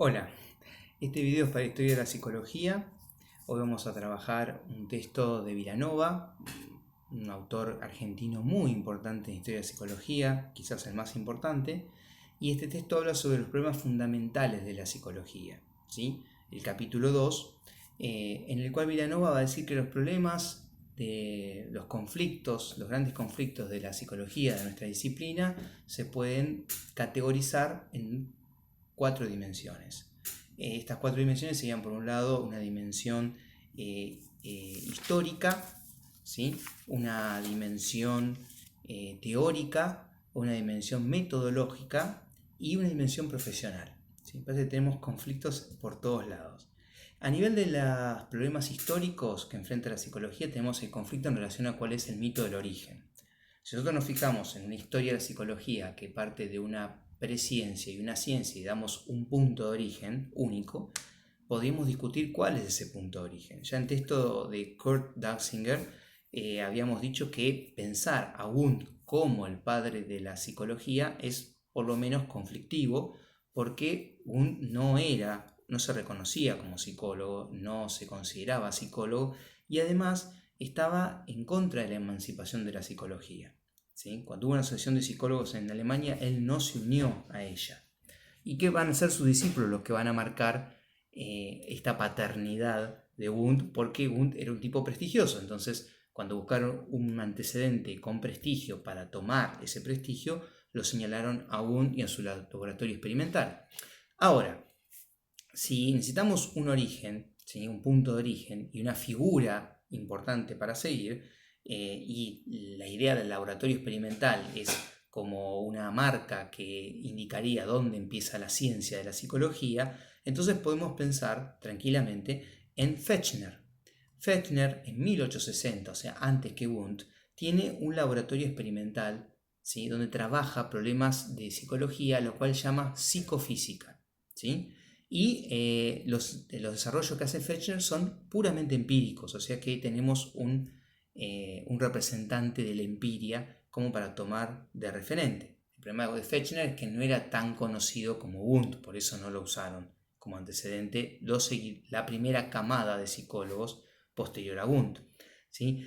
Hola, este video es para Historia de la Psicología. Hoy vamos a trabajar un texto de Vilanova, un autor argentino muy importante en Historia de la Psicología, quizás el más importante, y este texto habla sobre los problemas fundamentales de la psicología, ¿sí? El capítulo 2, en el cual Vilanova va a decir que los problemas de los conflictos, los grandes conflictos de la psicología, de nuestra disciplina, se pueden categorizar en 4 dimensiones. Estas 4 dimensiones serían, por un lado, una dimensión histórica, ¿sí? Una dimensión teórica, una dimensión metodológica y una dimensión profesional, ¿sí? Parece que tenemos conflictos por todos lados. A nivel de los problemas históricos que enfrenta la psicología, tenemos el conflicto en relación a cuál es el mito del origen. Si nosotros nos fijamos en una historia de la psicología que parte de una presciencia y una ciencia y damos un punto de origen único, podemos discutir cuál es ese punto de origen. Ya en el texto de Kurt Danziger habíamos dicho que pensar a Wundt como el padre de la psicología es por lo menos conflictivo, porque Wundt no se reconocía como psicólogo, no se consideraba psicólogo y además estaba en contra de la emancipación de la psicología, ¿sí? Cuando hubo una asociación de psicólogos en Alemania, él no se unió a ella. ¿Y qué van a ser sus discípulos los que van a marcar esta paternidad de Wundt? Porque Wundt era un tipo prestigioso, entonces cuando buscaron un antecedente con prestigio para tomar ese prestigio, lo señalaron a Wundt y a su laboratorio experimental. Ahora, si necesitamos un origen, ¿sí? Un punto de origen y una figura importante para seguir, y la idea del laboratorio experimental es como una marca que indicaría dónde empieza la ciencia de la psicología, entonces podemos pensar tranquilamente en Fechner. Fechner en 1860, o sea, antes que Wundt, tiene un laboratorio experimental, ¿sí? Donde trabaja problemas de psicología, lo cual llama psicofísica, ¿sí? Y los desarrollos que hace Fechner son puramente empíricos, o sea que tenemos un representante de la empiria como para tomar de referente. El problema de Fechner es que no era tan conocido como Wundt, por eso no lo usaron como antecedente la primera camada de psicólogos posterior a Wundt, ¿sí?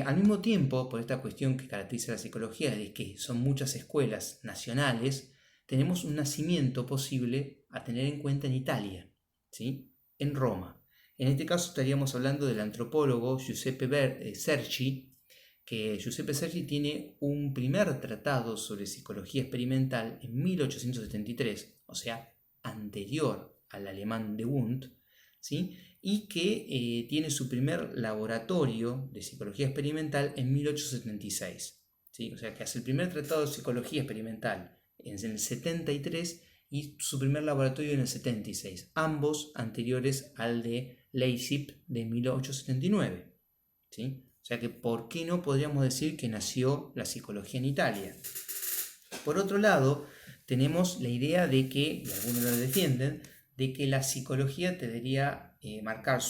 Al mismo tiempo, por esta cuestión que caracteriza la psicología, de que son muchas escuelas nacionales, tenemos un nacimiento posible a tener en cuenta en Italia, ¿sí? En Roma. En este caso estaríamos hablando del antropólogo Giuseppe Sergi, que Giuseppe Sergi tiene un primer tratado sobre psicología experimental en 1873, o sea, anterior al alemán de Wundt, ¿sí? Y que tiene su primer laboratorio de psicología experimental en 1876, ¿sí? O sea, que hace el primer tratado de psicología experimental en el 73 y su primer laboratorio en el 76, ambos anteriores al de Leipzig de 1879, ¿sí? O sea que, ¿por qué no podríamos decir que nació la psicología en Italia? Por otro lado, tenemos la idea de que, y algunos lo defienden, de que la psicología debería marcar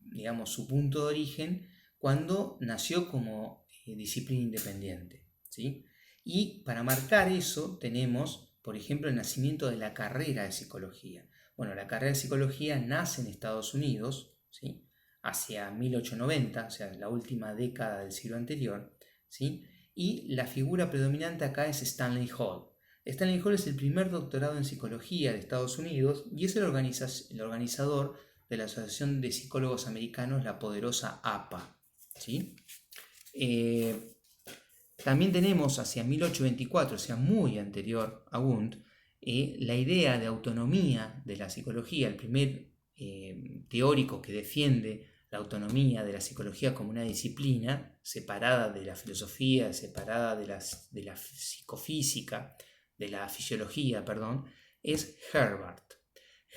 digamos, su punto de origen cuando nació como disciplina independiente, ¿sí? Y para marcar eso tenemos, por ejemplo, el nacimiento de la carrera de psicología. Bueno, la carrera de psicología nace en Estados Unidos, ¿sí? Hacia 1890, o sea, la última década del siglo anterior, ¿sí? Y la figura predominante acá es Stanley Hall. Stanley Hall es el primer doctorado en psicología de Estados Unidos y es el organizador de la Asociación de Psicólogos Americanos, la poderosa APA, ¿sí? También tenemos hacia 1824, o sea, muy anterior a Wundt, la idea de autonomía de la psicología, el primer teórico que defiende la autonomía de la psicología como una disciplina separada de la filosofía, separada de la psicofísica, de la fisiología, perdón, es Herbart.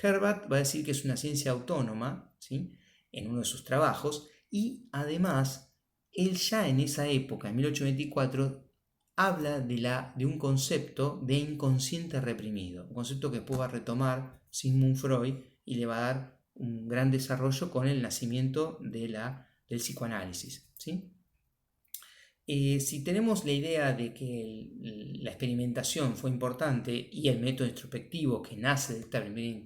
Herbart va a decir que es una ciencia autónoma, ¿sí? En uno de sus trabajos, y además él ya en esa época, en 1824, habla de un concepto de inconsciente reprimido, un concepto que después va a retomar Sigmund Freud y le va a dar un gran desarrollo con el nacimiento del psicoanálisis, ¿sí? Si tenemos la idea de que la experimentación fue importante y el método introspectivo que nace de esta primera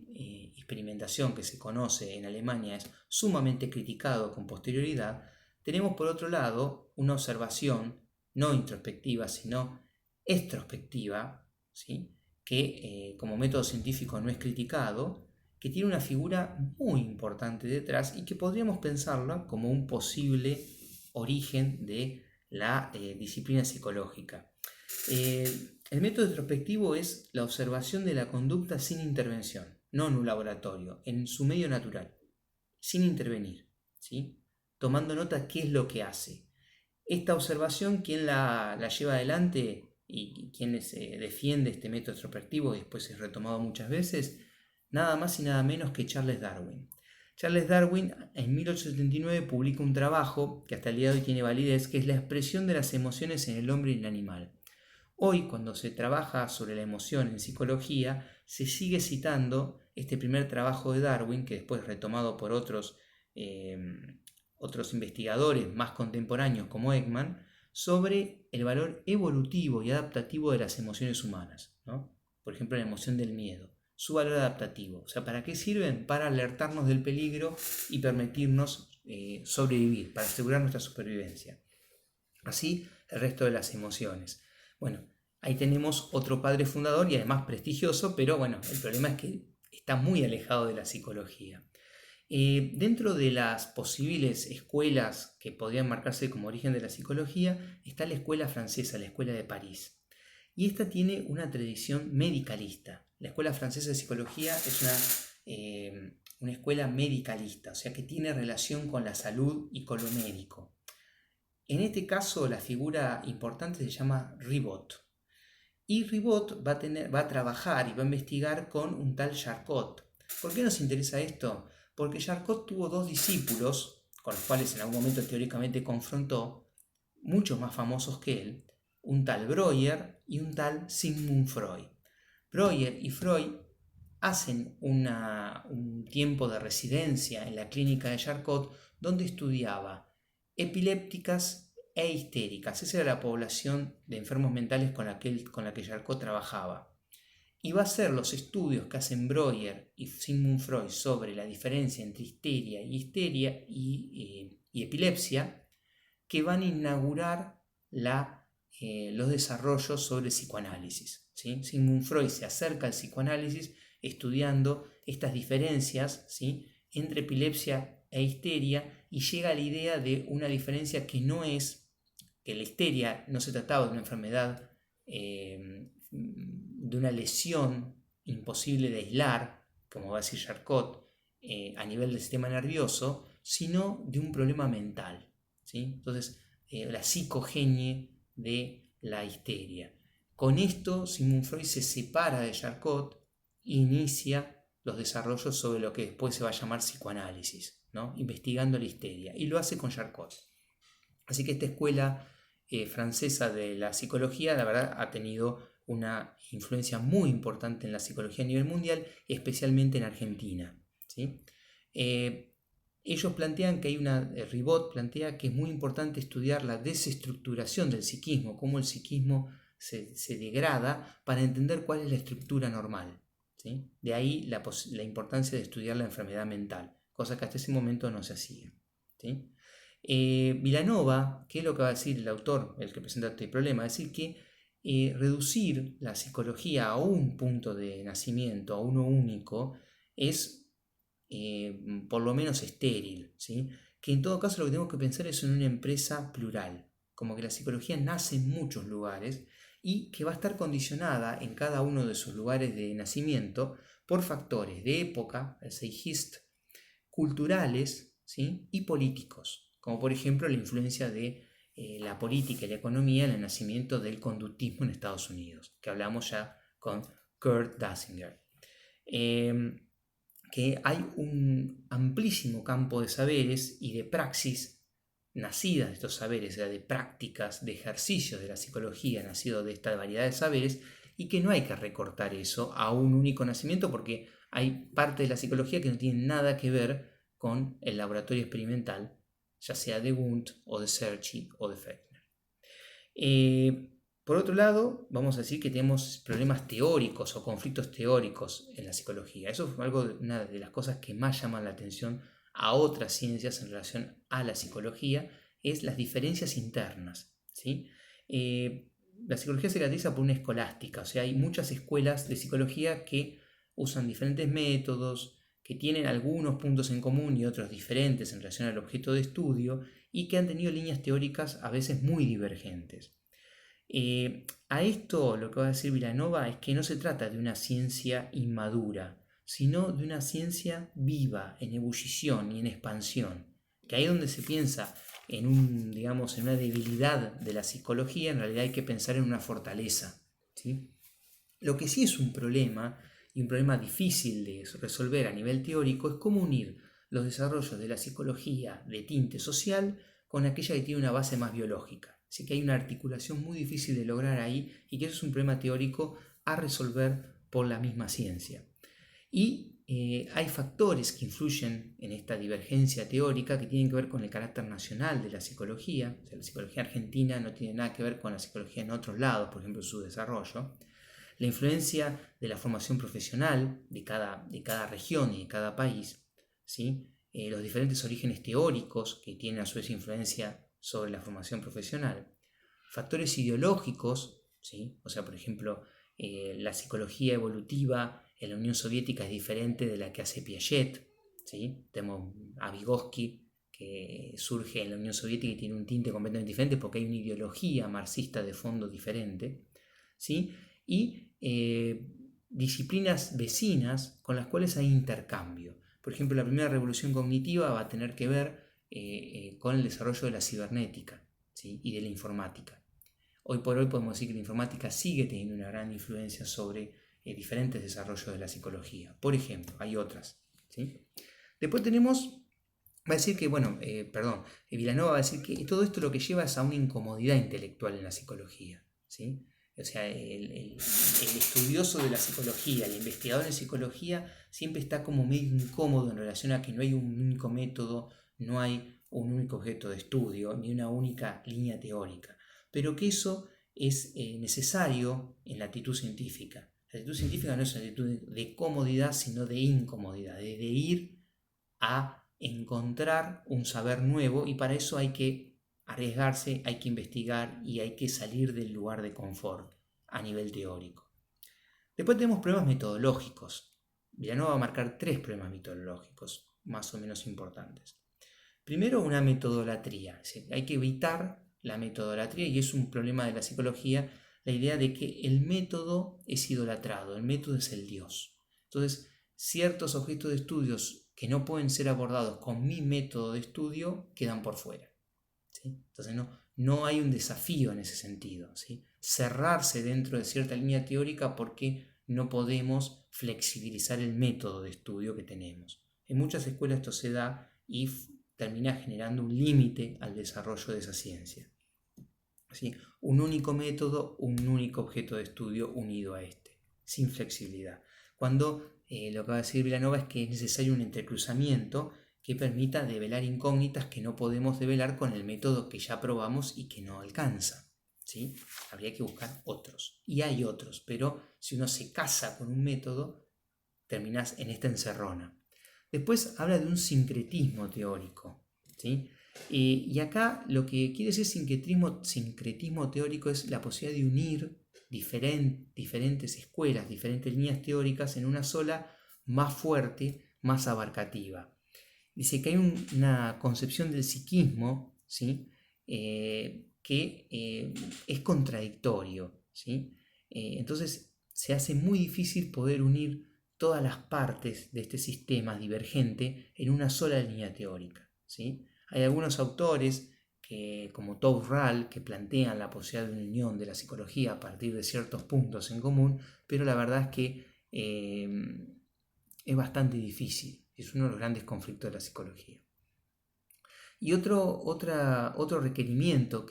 experimentación que se conoce en Alemania es sumamente criticado con posterioridad, tenemos por otro lado una observación no introspectiva sino extrospectiva, ¿sí? Que como método científico no es criticado, que tiene una figura muy importante detrás y que podríamos pensarla como un posible origen de la disciplina psicológica. El método introspectivo es la observación de la conducta sin intervención, no en un laboratorio, en su medio natural, sin intervenir, ¿sí? Tomando nota qué es lo que hace. Esta observación, ¿quién la lleva adelante y quién defiende este método introspectivo y después es retomado muchas veces? Nada más y nada menos que Charles Darwin. Charles Darwin en 1879 publica un trabajo que hasta el día de hoy tiene validez, que es la expresión de las emociones en el hombre y en el animal. Hoy, cuando se trabaja sobre la emoción en psicología, se sigue citando este primer trabajo de Darwin, que después retomado por otros investigadores más contemporáneos como Ekman, sobre el valor evolutivo y adaptativo de las emociones humanas, ¿no? Por ejemplo, la emoción del miedo, su valor adaptativo. O sea, ¿para qué sirven? Para alertarnos del peligro y permitirnos sobrevivir, para asegurar nuestra supervivencia. Así, el resto de las emociones. Bueno, ahí tenemos otro padre fundador y además prestigioso, pero bueno, el problema es que está muy alejado de la psicología. Dentro de las posibles escuelas que podrían marcarse como origen de la psicología está la escuela francesa, la escuela de París. Y esta tiene una tradición medicalista. La escuela francesa de psicología es una escuela medicalista, o sea que tiene relación con la salud y con lo médico. En este caso la figura importante se llama Ribot. Y Ribot va a trabajar y va a investigar con un tal Charcot. ¿Por qué nos interesa esto? Porque Charcot tuvo dos discípulos, con los cuales en algún momento teóricamente confrontó, muchos más famosos que él, un tal Breuer y un tal Sigmund Freud. Breuer y Freud hacen un tiempo de residencia en la clínica de Charcot donde estudiaba epilépticas e histéricas. Esa era la población de enfermos mentales con la que Charcot trabajaba. Y va a hacer los estudios que hacen Breuer y Sigmund Freud sobre la diferencia entre histeria y epilepsia, que van a inaugurar los desarrollos sobre el psicoanálisis, ¿sí? Sigmund Freud se acerca al psicoanálisis estudiando estas diferencias, ¿sí?, entre epilepsia e histeria y llega a la idea de una diferencia que no es, que la histeria no se trataba de una enfermedad, de una lesión imposible de aislar, como va a decir Charcot, a nivel del sistema nervioso, sino de un problema mental, ¿sí? Entonces, la psicogenie de la histeria. Con esto, Sigmund Freud se separa de Charcot e inicia los desarrollos sobre lo que después se va a llamar psicoanálisis, ¿no?, investigando la histeria, y lo hace con Charcot. Así que esta escuela francesa de la psicología, la verdad, ha tenido una influencia muy importante en la psicología a nivel mundial, especialmente en Argentina, ¿sí? Ellos plantean que Ribot plantea que es muy importante estudiar la desestructuración del psiquismo, cómo el psiquismo se degrada para entender cuál es la estructura normal, ¿sí? De ahí la importancia de estudiar la enfermedad mental, cosa que hasta ese momento no se hacía, ¿sí? Vilanova, ¿qué es lo que va a decir el autor, el que presenta este problema? Va a decir que reducir la psicología a un punto de nacimiento, a uno único, es por lo menos estéril, ¿sí? Que en todo caso lo que tenemos que pensar es en una empresa plural, como que la psicología nace en muchos lugares y que va a estar condicionada en cada uno de sus lugares de nacimiento por factores de época, el Zeitgeist, culturales, ¿sí?, y políticos, como por ejemplo la influencia de la política y la economía en el nacimiento del conductismo en Estados Unidos, que hablamos ya con Kurt Dassinger. Que hay un amplísimo campo de saberes y de praxis nacidas de estos saberes, de prácticas, de ejercicios de la psicología nacido de esta variedad de saberes, y que no hay que recortar eso a un único nacimiento porque hay parte de la psicología que no tiene nada que ver con el laboratorio experimental, ya sea de Wundt o de Sergi o de Fechner. Por otro lado, vamos a decir que tenemos problemas teóricos o conflictos teóricos en la psicología. Eso es una de las cosas que más llaman la atención a otras ciencias en relación a la psicología, es las diferencias internas, ¿sí? La psicología se caracteriza por una escolástica, o sea, hay muchas escuelas de psicología que usan diferentes métodos, que tienen algunos puntos en común y otros diferentes en relación al objeto de estudio, y que han tenido líneas teóricas a veces muy divergentes. A esto lo que va a decir Vilanova es que no se trata de una ciencia inmadura, sino de una ciencia viva, en ebullición y en expansión. Que ahí donde se piensa digamos, en una debilidad de la psicología, en realidad hay que pensar en una fortaleza, ¿sí? Lo que sí es un problema, y un problema difícil de resolver a nivel teórico, es cómo unir los desarrollos de la psicología de tinte social con aquella que tiene una base más biológica. Así que hay una articulación muy difícil de lograr ahí, y que eso es un problema teórico a resolver por la misma ciencia. Y hay factores que influyen en esta divergencia teórica que tienen que ver con el carácter nacional de la psicología. O sea, la psicología argentina no tiene nada que ver con la psicología en otros lados, por ejemplo, su desarrollo. La influencia de la formación profesional de cada región y de cada país, ¿sí? Los diferentes orígenes teóricos que tienen a su vez influencia sobre la formación profesional, factores ideológicos, ¿sí? O sea, por ejemplo, la psicología evolutiva en la Unión Soviética es diferente de la que hace Piaget, ¿sí? Tenemos a Vygotsky, que surge en la Unión Soviética y tiene un tinte completamente diferente porque hay una ideología marxista de fondo diferente, ¿sí? Y disciplinas vecinas con las cuales hay intercambio. Por ejemplo, la primera revolución cognitiva va a tener que ver con el desarrollo de la cibernética, ¿sí? Y de la informática. Hoy por hoy podemos decir que la informática sigue teniendo una gran influencia sobre diferentes desarrollos de la psicología. Por ejemplo, hay otras, ¿sí? Después va a decir que, Vilanova va a decir que todo esto lo que lleva es a una incomodidad intelectual en la psicología, ¿sí? O sea, el estudioso de la psicología, el investigador en psicología, siempre está como medio incómodo en relación a que no hay un único método, no hay un único objeto de estudio, ni una única línea teórica. Pero que eso es necesario en la actitud científica. La actitud científica no es una actitud de comodidad, sino de incomodidad, de ir a encontrar un saber nuevo, y para eso hay que arriesgarse, hay que investigar y hay que salir del lugar de confort a nivel teórico. Después tenemos problemas metodológicos. Vilanova va a marcar 3 problemas metodológicos más o menos importantes. Primero, una metodolatría. Es decir, hay que evitar la metodolatría, y es un problema de la psicología la idea de que el método es idolatrado, el método es el Dios. Entonces, ciertos objetos de estudios que no pueden ser abordados con mi método de estudio quedan por fuera, ¿sí? Entonces no hay un desafío en ese sentido, ¿sí? Cerrarse dentro de cierta línea teórica porque no podemos flexibilizar el método de estudio que tenemos. En muchas escuelas esto se da y termina generando un límite al desarrollo de esa ciencia, ¿sí? Un único método, un único objeto de estudio unido a este, sin flexibilidad. Cuando lo que va a decir Vilanova es que es necesario un entrecruzamiento que permita develar incógnitas que no podemos develar con el método que ya probamos y que no alcanza, ¿sí? Habría que buscar otros. Y hay otros, pero si uno se casa con un método, terminás en esta encerrona. Después habla de un sincretismo teórico, ¿sí? Y acá lo que quiere decir sincretismo teórico es la posibilidad de unir diferentes escuelas, diferentes líneas teóricas en una sola, más fuerte, más abarcativa. Dice que hay una concepción del psiquismo, ¿sí? Que es contradictorio, ¿sí? Entonces se hace muy difícil poder unir todas las partes de este sistema divergente en una sola línea teórica, ¿sí? Hay algunos autores como Tove Rall, que plantean la posibilidad de una unión de la psicología a partir de ciertos puntos en común, pero la verdad es que es bastante difícil. Es uno de los grandes conflictos de la psicología. Y otro requerimiento,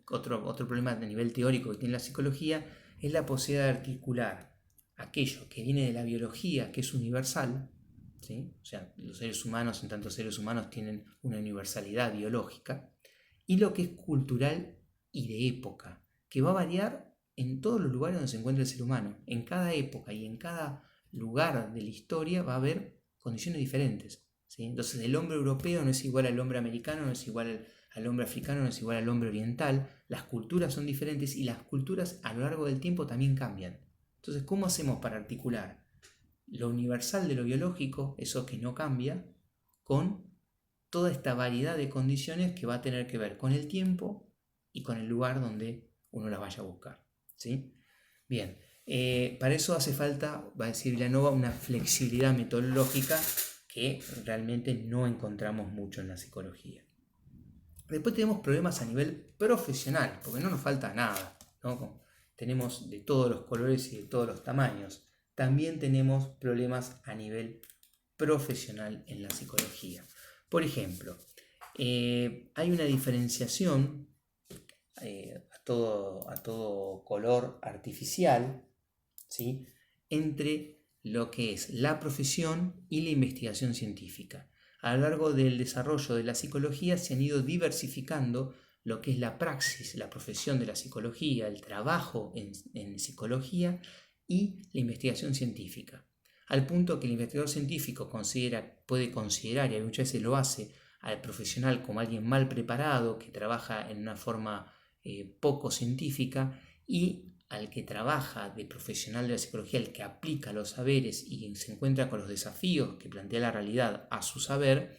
otro problema a nivel teórico que tiene la psicología, es la posibilidad de articular aquello que viene de la biología, que es universal, ¿sí? O sea, los seres humanos, en tanto seres humanos, tienen una universalidad biológica, y lo que es cultural y de época, que va a variar en todos los lugares donde se encuentra el ser humano. En cada época y en cada lugar de la historia va a haber condiciones diferentes, ¿sí? Entonces el hombre europeo no es igual al hombre americano, no es igual al hombre africano, no es igual al hombre oriental. Las culturas son diferentes y las culturas a lo largo del tiempo también cambian. Entonces, ¿cómo hacemos para articular lo universal de lo biológico, eso que no cambia, con toda esta variedad de condiciones que va a tener que ver con el tiempo y con el lugar donde uno las vaya a buscar, ¿sí? Bien, para eso hace falta, va a decir Vilanova, una flexibilidad metodológica que realmente no encontramos mucho en la psicología. Después tenemos problemas a nivel profesional, porque no nos falta nada, ¿no? Tenemos de todos los colores y de todos los tamaños. También tenemos problemas a nivel profesional en la psicología. Por ejemplo, hay una diferenciación a todo color artificial, ¿sí?, entre lo que es la profesión y la investigación científica. A lo largo del desarrollo de la psicología se han ido diversificando lo que es la praxis, la profesión de la psicología, el trabajo en psicología y la investigación científica. Al punto que el investigador científico puede considerar, y muchas veces lo hace, al profesional como alguien mal preparado, que trabaja en una forma poco científica, y al que trabaja de profesional de la psicología, el que aplica los saberes y se encuentra con los desafíos que plantea la realidad a su saber,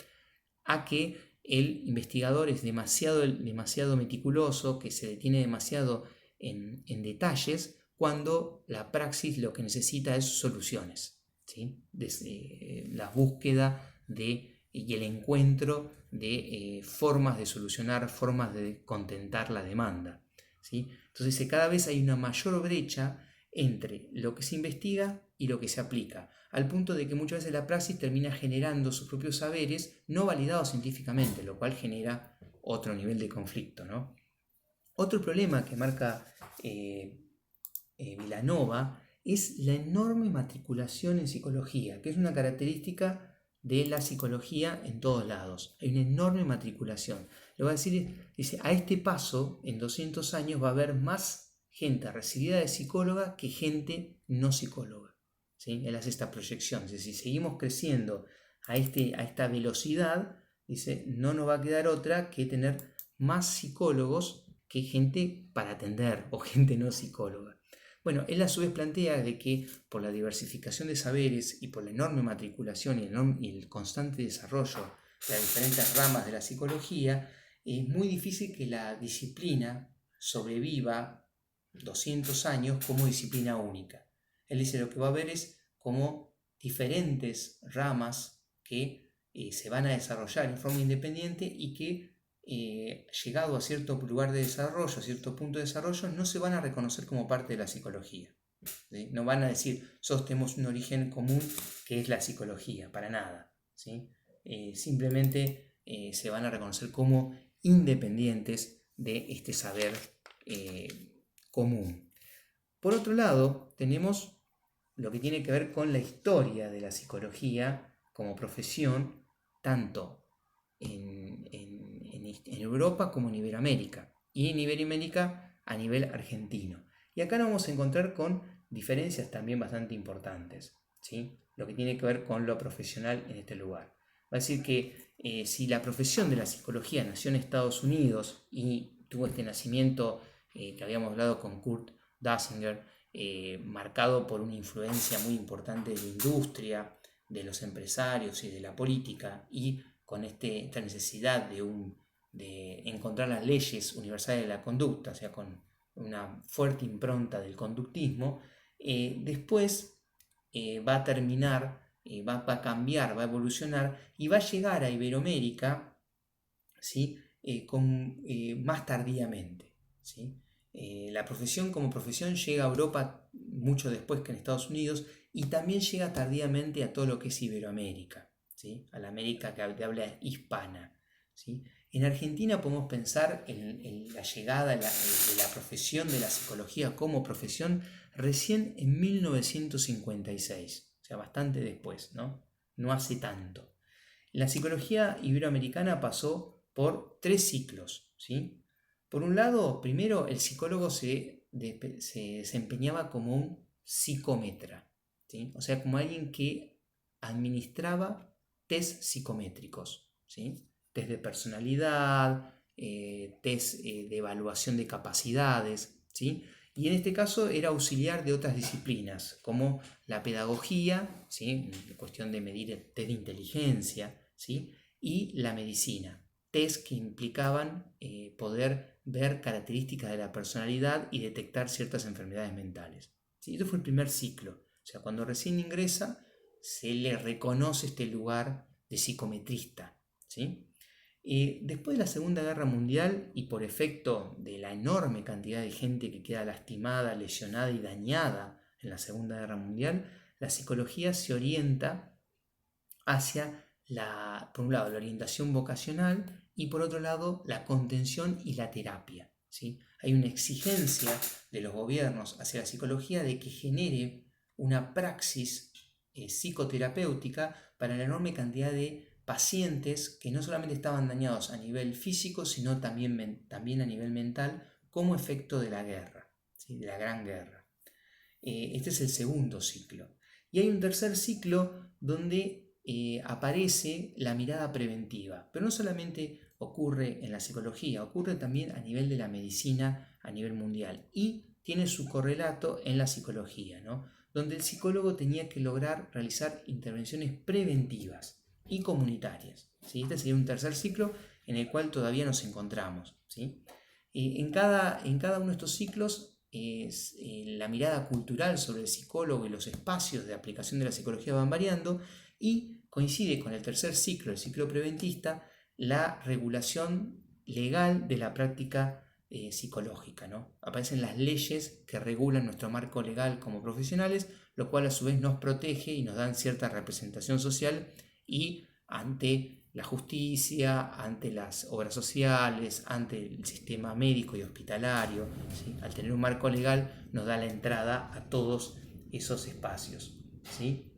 a que el investigador es demasiado meticuloso, que se detiene demasiado en detalles, cuando la praxis lo que necesita es soluciones, ¿sí? Desde la búsqueda y el encuentro de formas de solucionar, formas de contentar la demanda, ¿sí? Entonces cada vez hay una mayor brecha entre lo que se investiga y lo que se aplica, al punto de que muchas veces la praxis termina generando sus propios saberes no validados científicamente, lo cual genera otro nivel de conflicto, ¿no? Otro problema que marca Vilanova es la enorme matriculación en psicología, que es una característica de la psicología en todos lados. Hay una enorme matriculación. Lo va a decir, dice, a este paso, en 200 años va a haber más gente recibida de psicóloga que gente no psicóloga, ¿sí? Él hace esta proyección. Dice, si seguimos creciendo a esta velocidad, dice, no nos va a quedar otra que tener más psicólogos que gente para atender o gente no psicóloga. Bueno, él a su vez plantea de que por la diversificación de saberes y por la enorme matriculación y el constante desarrollo de las diferentes ramas de la psicología, es muy difícil que la disciplina sobreviva 200 años como disciplina única. Él dice lo que va a haber es como diferentes ramas que se van a desarrollar en forma independiente y que llegado a cierto lugar de desarrollo, a cierto punto de desarrollo, no se van a reconocer como parte de la psicología, ¿sí? No van a decir, tenemos un origen común que es la psicología, para nada, ¿sí? Simplemente se van a reconocer como independientes de este saber común. Por otro lado, tenemos lo que tiene que ver con la historia de la psicología como profesión, tanto en Europa como en Iberoamérica, y en Iberoamérica a nivel argentino. Y acá nos vamos a encontrar con diferencias también bastante importantes, ¿sí? Lo que tiene que ver con lo profesional en este lugar. Va a decir que si la profesión de la psicología nació en Estados Unidos y tuvo este nacimiento que habíamos hablado con Kurt Dassinger, marcado por una influencia muy importante de la industria, de los empresarios y de la política, y con esta necesidad de encontrar las leyes universales de la conducta, o sea, con una fuerte impronta del conductismo, después va a terminar, va a cambiar, va a evolucionar y va a llegar a Iberoamérica, ¿sí? Más tardíamente, ¿sí? La profesión como profesión llega a Europa mucho después que en Estados Unidos y también llega tardíamente a todo lo que es Iberoamérica, ¿sí? A la América que habla hispana, ¿sí? En Argentina podemos pensar en la llegada de la profesión de la psicología como profesión recién en 1956, o sea, bastante después, ¿no? No hace tanto. La psicología iberoamericana pasó por 3 ciclos, ¿sí? Por un lado, primero, el psicólogo se desempeñaba como un psicómetra, ¿sí? O sea, como alguien que administraba test psicométricos, ¿sí? Test de personalidad, test de evaluación de capacidades, ¿sí? Y en este caso era auxiliar de otras disciplinas, como la pedagogía, ¿sí? En cuestión de medir el test de inteligencia, ¿sí? Y la medicina, test que implicaban poder ver características de la personalidad y detectar ciertas enfermedades mentales. ¿Sí? Esto fue el primer ciclo. O sea, cuando recién ingresa, se le reconoce este lugar de psicometrista. ¿Sí? Después de la Segunda Guerra Mundial y por efecto de la enorme cantidad de gente que queda lastimada, lesionada y dañada en la Segunda Guerra Mundial, la psicología se orienta hacia por un lado, la orientación vocacional y por otro lado, la contención y la terapia. ¿Sí? Hay una exigencia de los gobiernos hacia la psicología de que genere una praxis psicoterapéutica para la enorme cantidad de pacientes que no solamente estaban dañados a nivel físico, sino también a nivel mental como efecto de la guerra, ¿sí? De la Gran Guerra. Este es el segundo ciclo. Y hay un tercer ciclo donde aparece la mirada preventiva, pero no solamente ocurre en la psicología, ocurre también a nivel de la medicina a nivel mundial y tiene su correlato en la psicología, ¿no? Donde el psicólogo tenía que lograr realizar intervenciones preventivas y comunitarias, ¿sí? Este sería un tercer ciclo en el cual todavía nos encontramos, ¿sí? En cada uno de estos ciclos la mirada cultural sobre el psicólogo y los espacios de aplicación de la psicología van variando y coincide con el tercer ciclo, el ciclo preventista, la regulación legal de la práctica psicológica, ¿no? Aparecen las leyes que regulan nuestro marco legal como profesionales, lo cual a su vez nos protege y nos dan cierta representación social y ante la justicia, ante las obras sociales, ante el sistema médico y hospitalario, ¿sí? Al tener un marco legal nos da la entrada a todos esos espacios, ¿sí?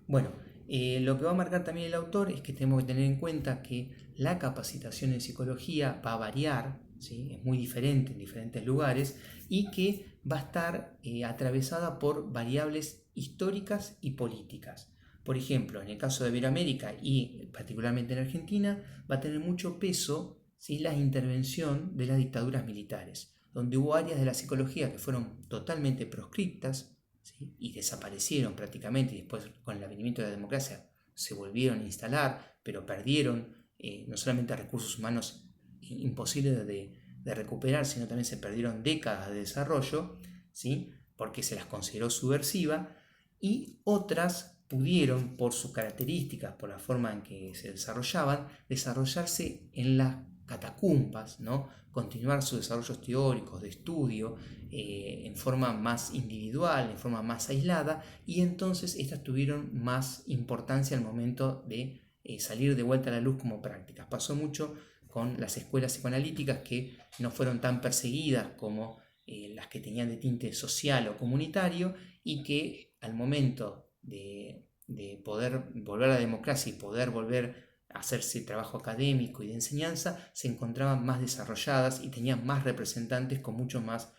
Bueno, lo que va a marcar también el autor es que tenemos que tener en cuenta que la capacitación en psicología va a variar, ¿sí? Es muy diferente en diferentes lugares y que va a estar atravesada por variables históricas y políticas. Por ejemplo, en el caso de Iberoamérica y particularmente en Argentina, va a tener mucho peso, ¿sí? La intervención de las dictaduras militares, donde hubo áreas de la psicología que fueron totalmente proscriptas, ¿sí? Y desaparecieron prácticamente y después con el advenimiento de la democracia se volvieron a instalar, pero perdieron no solamente recursos humanos imposibles de recuperar, sino también se perdieron décadas de desarrollo, ¿sí? Porque se las consideró subversivas, y otras pudieron, por sus características, por la forma en que se desarrollaban, desarrollarse en las catacumbas, ¿no? Continuar sus desarrollos teóricos de estudio en forma más individual, en forma más aislada, y entonces estas tuvieron más importancia al momento de salir de vuelta a la luz como prácticas. Pasó mucho con las escuelas psicoanalíticas que no fueron tan perseguidas como las que tenían de tinte social o comunitario, y que al momento de poder volver a la democracia y poder volver a hacerse trabajo académico y de enseñanza, se encontraban más desarrolladas y tenían más representantes con mucho más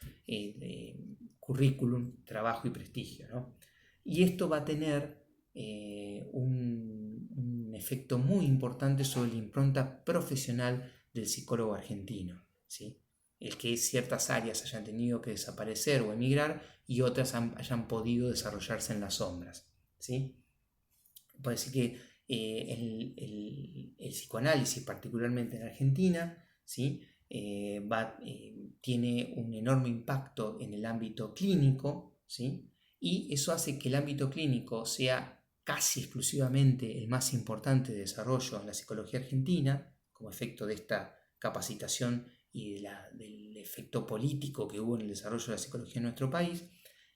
currículum, trabajo y prestigio, ¿no? Y esto va a tener un efecto muy importante sobre la impronta profesional del psicólogo argentino, ¿sí? El que ciertas áreas hayan tenido que desaparecer o emigrar y otras hayan podido desarrollarse en las sombras, ¿sí? Puede decir que el psicoanálisis, particularmente en Argentina, ¿sí? Tiene un enorme impacto en el ámbito clínico, ¿sí? Y eso hace que el ámbito clínico sea casi exclusivamente el más importante de desarrollo en la psicología argentina, como efecto de esta capacitación y del efecto político que hubo en el desarrollo de la psicología en nuestro país,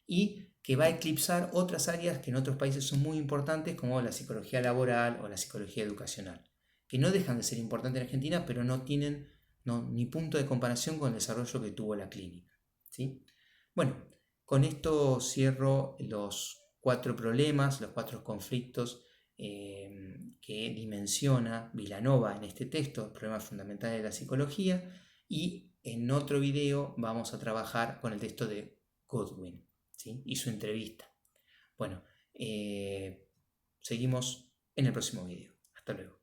y que va a eclipsar otras áreas que en otros países son muy importantes, como la psicología laboral o la psicología educacional, que no dejan de ser importantes en Argentina, pero no tienen ni punto de comparación con el desarrollo que tuvo la clínica, ¿sí? Bueno, con esto cierro los 4 problemas, los 4 conflictos que dimensiona Vilanova en este texto, problemas fundamentales de la psicología. Y en otro video vamos a trabajar con el texto de Goodwin, ¿sí? Y su entrevista. Bueno, seguimos en el próximo video. Hasta luego.